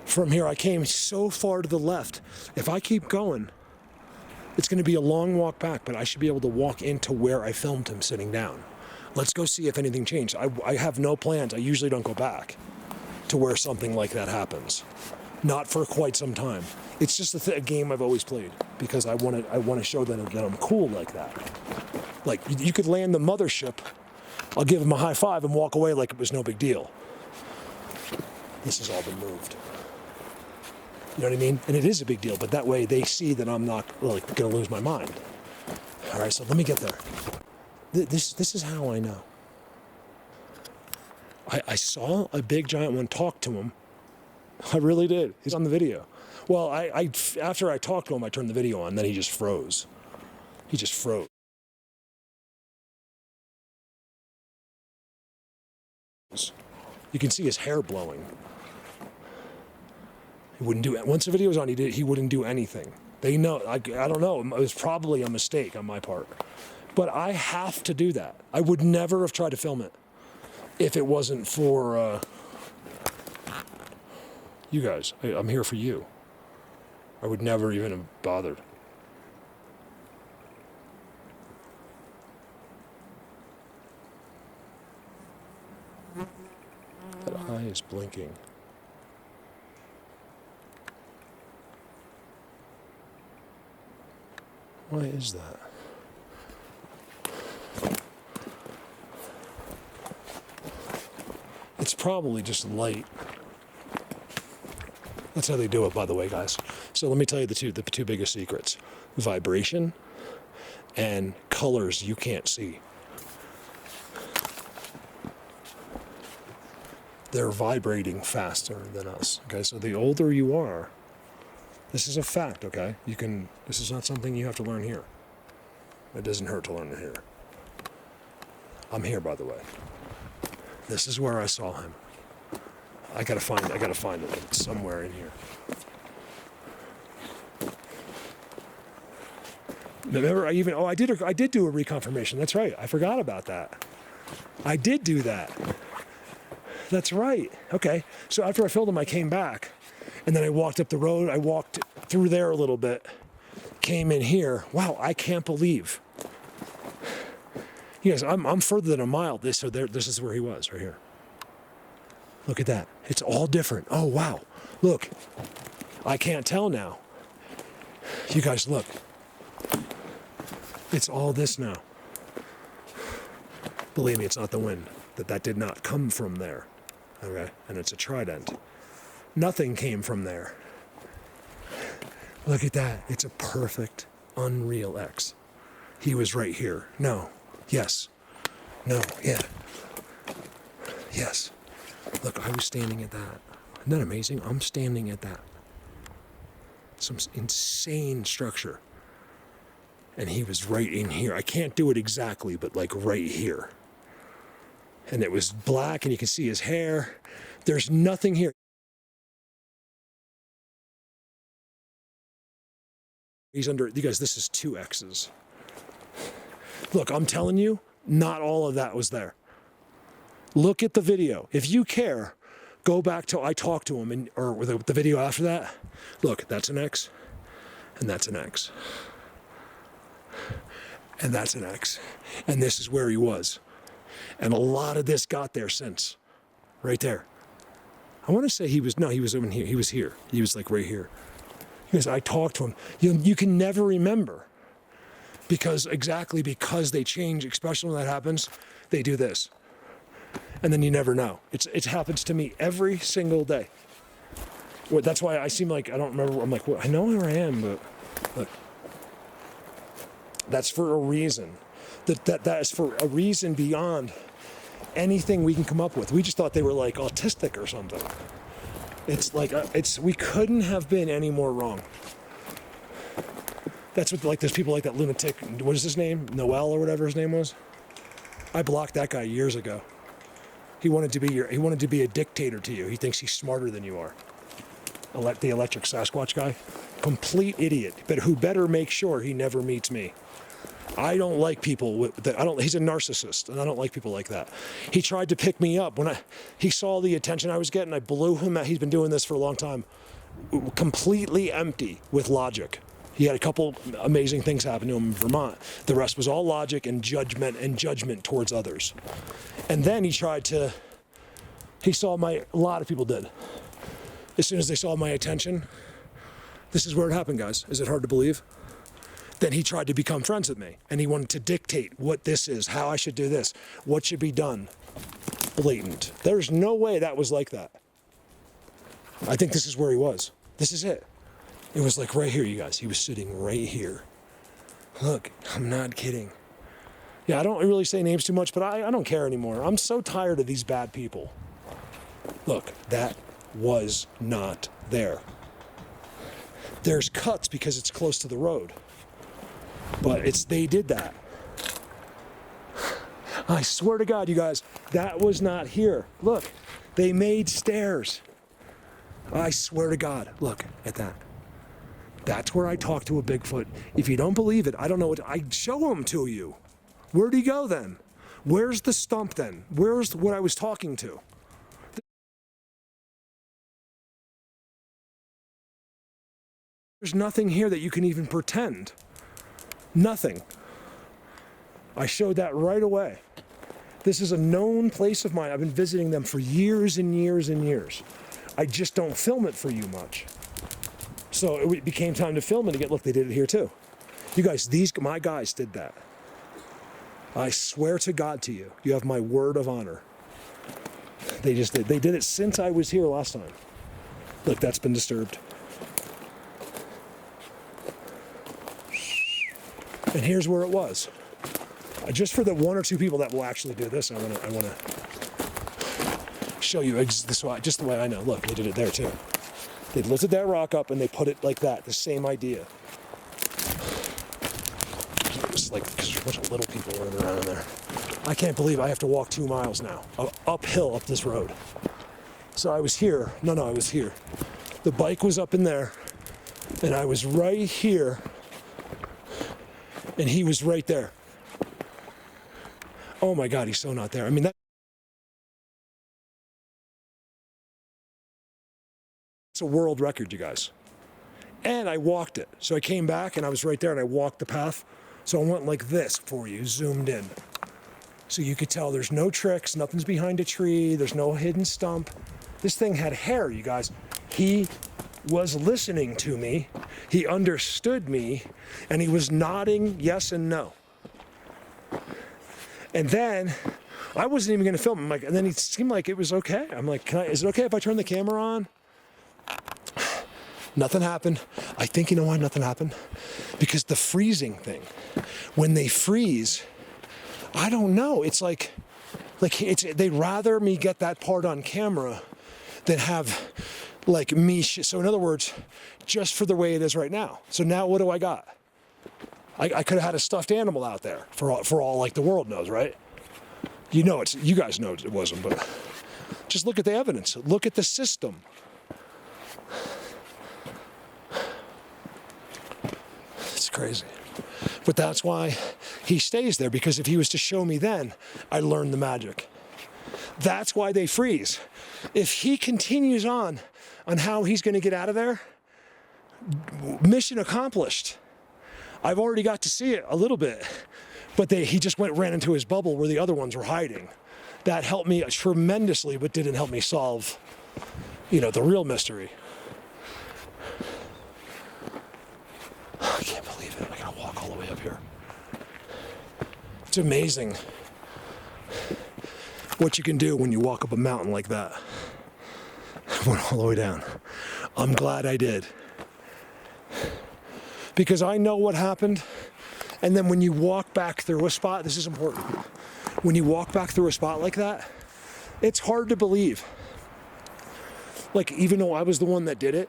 from here. I came so far to the left. If I keep going, it's going to be a long walk back, but I should be able to walk into where I filmed him sitting down. Let's go see if anything changed. I have no plans. I usually don't go back to where something like that happens. Not for quite some time. It's just a game I've always played because I want to show them that I'm cool like that. Like, you could land the mothership, I'll give him a high five and walk away like it was no big deal. This has all been moved. You know what I mean? And it is a big deal, but that way they see that I'm not like going to lose my mind. All right, so let me get there. This is how I know. I saw a big giant one talk to him. I really did. He's on the video. Well, after I talked to him, I turned the video on, then he just froze. He just froze. You can see his hair blowing. He wouldn't do it. Once the video was on, he wouldn't do anything. They know, I don't know, it was probably a mistake on my part. But I have to do that. I would never have tried to film it if it wasn't for you guys. I'm here for you. I would never even have bothered. That eye is blinking. Why is that? It's probably just light. That's how they do it, by the way, guys. So let me tell you the two biggest secrets. Vibration and colors you can't see. They're vibrating faster than us. Okay, so the older you are, this is a fact, okay? This is not something you have to learn here. It doesn't hurt to learn it here. I'm here, by the way. This is where I saw him. I gotta find it. It's somewhere in here. Remember, I did do a reconfirmation. That's right. I forgot about that. I did do that. That's right. Okay. So after I filmed him, I came back, and then I walked up the road. I walked through there a little bit, came in here. Wow, I can't believe. You guys, I'm further than a mile. This is where he was, right here. Look at that. It's all different. Oh, wow. Look. I can't tell now. You guys, look. It's all this now. Believe me, it's not the wind. That did not come from there. Okay? And it's a Trident. Nothing came from there. Look at that. It's a perfect, unreal X. He was right here. No. Yes. No. Yeah. Yes. Look, I was standing at that. Isn't that amazing? I'm standing at that. Some insane structure. And he was right in here. I can't do it exactly, but like right here. And it was black, and you can see his hair. There's nothing here. He's under, you guys, this is 2 X's. Look, I'm telling you, not all of that was there. Look at the video. If you care, go back to I talked to him, or the video after that. Look, that's an X, and that's an X. And that's an X. And this is where he was. And a lot of this got there since. Right there. I want to say he was in here. He was here. He was like right here. Because I talked to him. You can never remember. Because they change, especially when that happens, they do this. And then you never know. It happens to me every single day. Well, that's why I seem like I don't remember. I'm like, well, I know where I am, but look. That's for a reason. That is for a reason beyond anything we can come up with. We just thought they were like autistic or something. It's like, we couldn't have been any more wrong. That's what, like, there's people like that lunatic, what is his name? Noel or whatever his name was? I blocked that guy years ago. He wanted to be a dictator to you. He thinks he's smarter than you are. The electric Sasquatch guy. Complete idiot, but who better make sure he never meets me. I don't like people he's a narcissist, and I don't like people like that. He tried to pick me up when he saw the attention I was getting. I blew him out. He's been doing this for a long time. Completely empty with logic. He had a couple amazing things happen to him in Vermont. The rest was all logic and judgment towards others. And then a lot of people did. As soon as they saw my attention, this is where it happened, guys. Is it hard to believe? Then he tried to become friends with me, and he wanted to dictate what this is, how I should do this, what should be done. Blatant. There's no way that was like that. I think this is where he was. This is it. It was like right here, you guys. He was sitting right here. Look, I'm not kidding. Yeah, I don't really say names too much, but I don't care anymore. I'm so tired of these bad people. Look, that was not there. There's cuts because it's close to the road. But they did that. I swear to God, you guys, that was not here. Look, they made stairs. I swear to God, look at that. That's where I talk to a Bigfoot. If you don't believe it, I don't know what, I'd show him to you. Where'd he go then? Where's the stump then? Where's what I was talking to? There's nothing here that you can even pretend. Nothing. I showed that right away. This is a known place of mine. I've been visiting them for years and years and years. I just don't film it for you much. So it became time to film it again. Look, they did it here too. You guys, my guys did that. I swear to God to you, you have my word of honor. They just did. They did it since I was here last time. Look, that's been disturbed. And here's where it was. Just for the one or two people that will actually do this, I want to show you just the way I know. Look, they did it there too. They lifted that rock up and they put it like that. The same idea. It's like because there's a bunch of little people running around in there. I can't believe I have to walk 2 miles now, uphill up this road. So I was here. No, I was here. The bike was up in there, and I was right here, and he was right there. Oh my God, he's so not there. I mean, that's a world record, you guys. And I walked it. So I came back and I was right there and I walked the path. So I went like this for you, zoomed in. So you could tell there's no tricks, nothing's behind a tree, there's no hidden stump. This thing had hair, you guys. He was listening to me, he understood me, and he was nodding yes and no. And then I wasn't even gonna film him, and then he seemed like it was okay. I'm like, is it okay if I turn the camera on? Nothing happened. I think you know why nothing happened? Because the freezing thing, when they freeze, I don't know. It's like they'd rather me get that part on camera than have like me. So in other words, just for the way it is right now. So now what do I got? I could have had a stuffed animal out there for all like the world knows, right? You guys know it wasn't, but just look at the evidence. Look at the system. It's crazy. But that's why he stays there, because if he was to show me then, I'd learn the magic. That's why they freeze. If he continues on how he's going to get out of there, mission accomplished. I've already got to see it a little bit, but he just ran into his bubble where the other ones were hiding. That helped me tremendously, but didn't help me solve, the real mystery. I can't believe it. I gotta walk all the way up here. It's amazing what you can do when you walk up a mountain like that. I went all the way down. I'm glad I did. Because I know what happened. And then when you walk back through a spot, this is important. When you walk back through a spot like that, it's hard to believe. Like, even though I was the one that did it,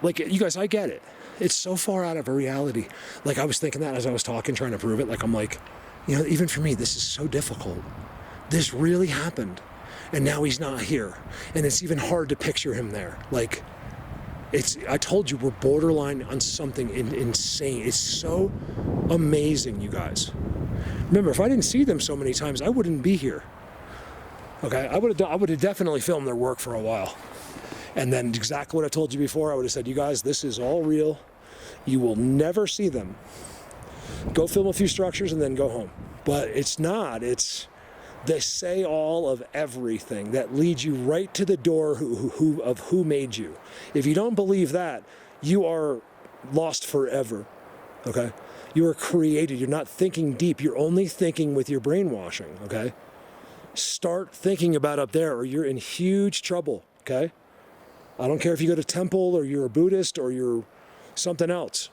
like, you guys, I get it. It's so far out of a reality. Like, I was thinking that as I was talking, trying to prove it. Like, I'm like, you know, even for me, this is so difficult. This really happened. And now he's not here. And it's even hard to picture him there. Like, I told you, we're borderline on something insane. It's so amazing, you guys. Remember, if I didn't see them so many times, I wouldn't be here. Okay, I would have definitely filmed their work for a while. And then exactly what I told you before, I would have said, you guys, this is all real. You will never see them. Go film a few structures and then go home. But it's not. They say all of everything that leads you right to the door of who made you. If you don't believe that, you are lost forever. Okay? You are created. You're not thinking deep. You're only thinking with your brainwashing. Okay? Start thinking about up there or you're in huge trouble. Okay? I don't care if you go to temple or you're a Buddhist or you're something else.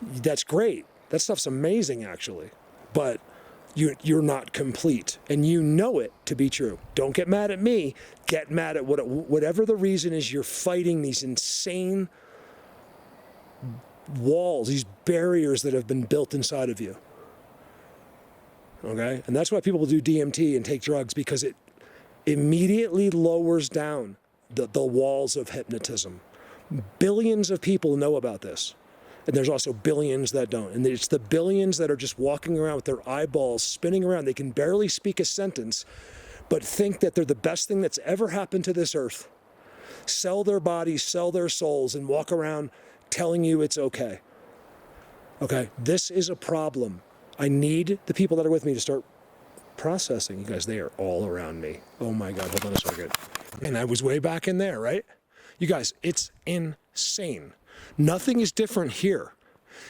That's great. That stuff's amazing, actually. But you're not complete. And you know it to be true. Don't get mad at me. Get mad at whatever the reason is you're fighting these insane walls, these barriers that have been built inside of you. Okay? And that's why people do DMT and take drugs, because it immediately lowers down the walls of hypnotism. Billions of people know about this. And there's also billions that don't. And it's the billions that are just walking around with their eyeballs spinning around. They can barely speak a sentence, but think that they're the best thing that's ever happened to this earth. Sell their bodies, sell their souls, and walk around telling you it's okay. Okay? This is a problem. I need the people that are with me to start processing. You guys, they are all around me. Oh my God, hold on a second. And I was way back in there, right? You guys, it's insane. Nothing is different here,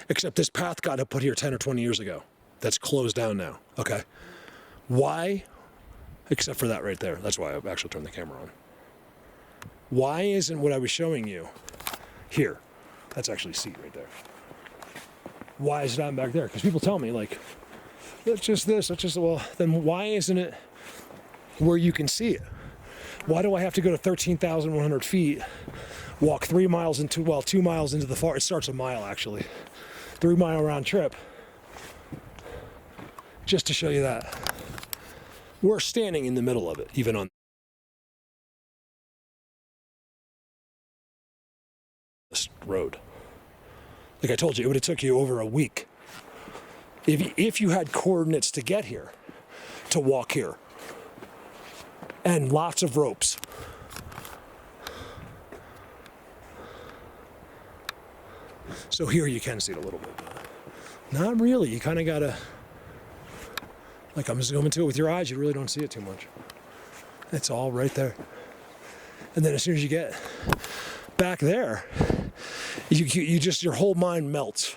except this path got put here 10 or 20 years ago. That's closed down now, okay? Why? Except for that right there. That's why I actually turned the camera on. Why isn't what I was showing you here? That's actually a seat right there. Why is it not back there? Because people tell me, like, it's just this, it's just, well, then why isn't it where you can see it? Why do I have to go to 13,100 feet, walk 2 miles into the far, it starts a mile actually, 3-mile round trip, just to show you that. We're standing in the middle of it, even on this road. Like I told you, it would have took you over a week if you had coordinates to get here, to walk here. And lots of ropes. So here you can see it a little bit. Not really. You kind of gotta, like I'm zooming to it with your eyes, you really don't see it too much. It's all right there. And then as soon as you get back there, you just, your whole mind melts.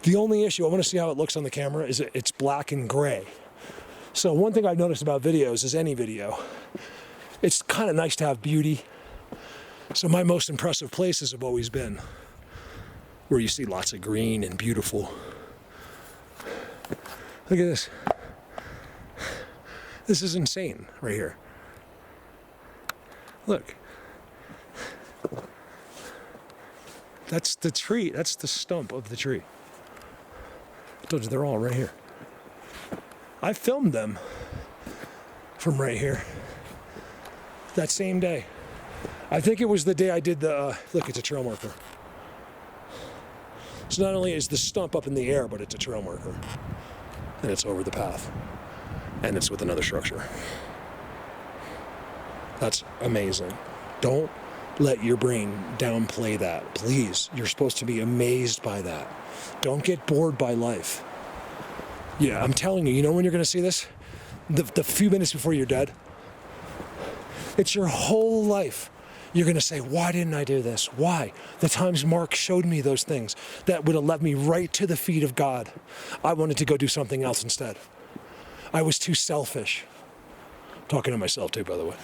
The only issue, I want to see how it looks on the camera, is it's black and gray. So one thing I've noticed about videos is any video, it's kind of nice to have beauty. So my most impressive places have always been where you see lots of green and beautiful. Look at this. This is insane right here. Look. That's the tree. That's the stump of the tree. I told you they're all right here. I filmed them from right here that same day. I think it was the day I did the, look, it's a trail marker. So not only is the stump up in the air, but it's a trail marker. And it's over the path. And it's with another structure. That's amazing. Don't let your brain downplay that, please. You're supposed to be amazed by that. Don't get bored by life. Yeah, I'm telling you, you know when you're going to see this? The few minutes before you're dead. It's your whole life You're going to say, why didn't I do this? Why? The times Mark showed me those things that would have led me right to the feet of God. I wanted to go do something else instead. I was too selfish. I'm talking to myself too, by the way.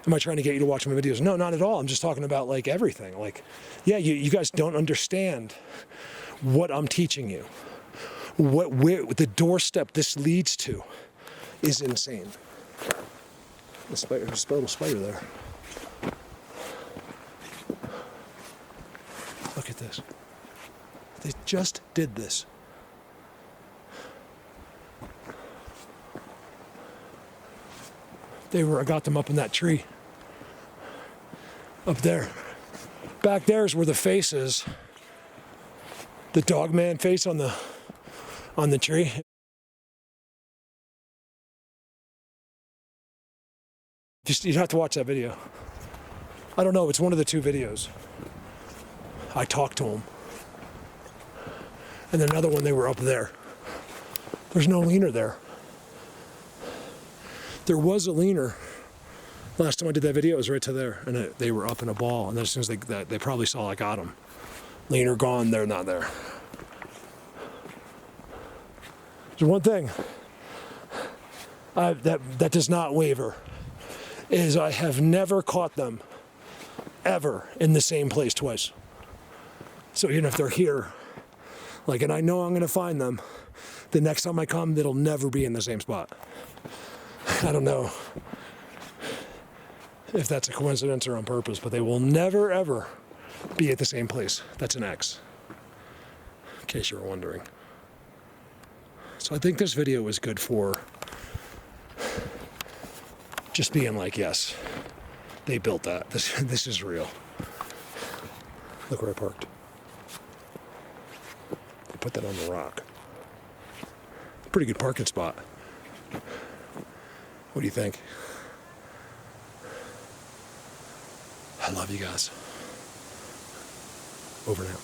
Am I trying to get you to watch my videos? No, not at all. I'm just talking about like everything. Like, yeah, you guys don't understand what I'm teaching you. Where the doorstep this leads to is insane. There's a little spider there. Look at this. They just did this. I got them up in that tree. Up there. Back there is where the face is. The dog man face on the tree. You'd have to watch that video. I don't know, it's one of the two videos. I talked to him. And then another one, they were up there. There's no leaner there. There was a leaner. Last time I did that video, it was right to there. And they were up in a ball. And then as soon as they probably saw I got them. Leaner gone, they're not there. There's one thing that does not waver. Is I have never caught them ever in the same place twice. So even if they're here, like, and I know I'm going to find them, the next time I come, they'll never be in the same spot. I don't know if that's a coincidence or on purpose, but they will never, ever be at the same place. That's an X, in case you were wondering. So I think this video is good for just being like, yes, they built that. This is real. Look where I parked. They put that on the rock. Pretty good parking spot. What do you think? I love you guys. Over now.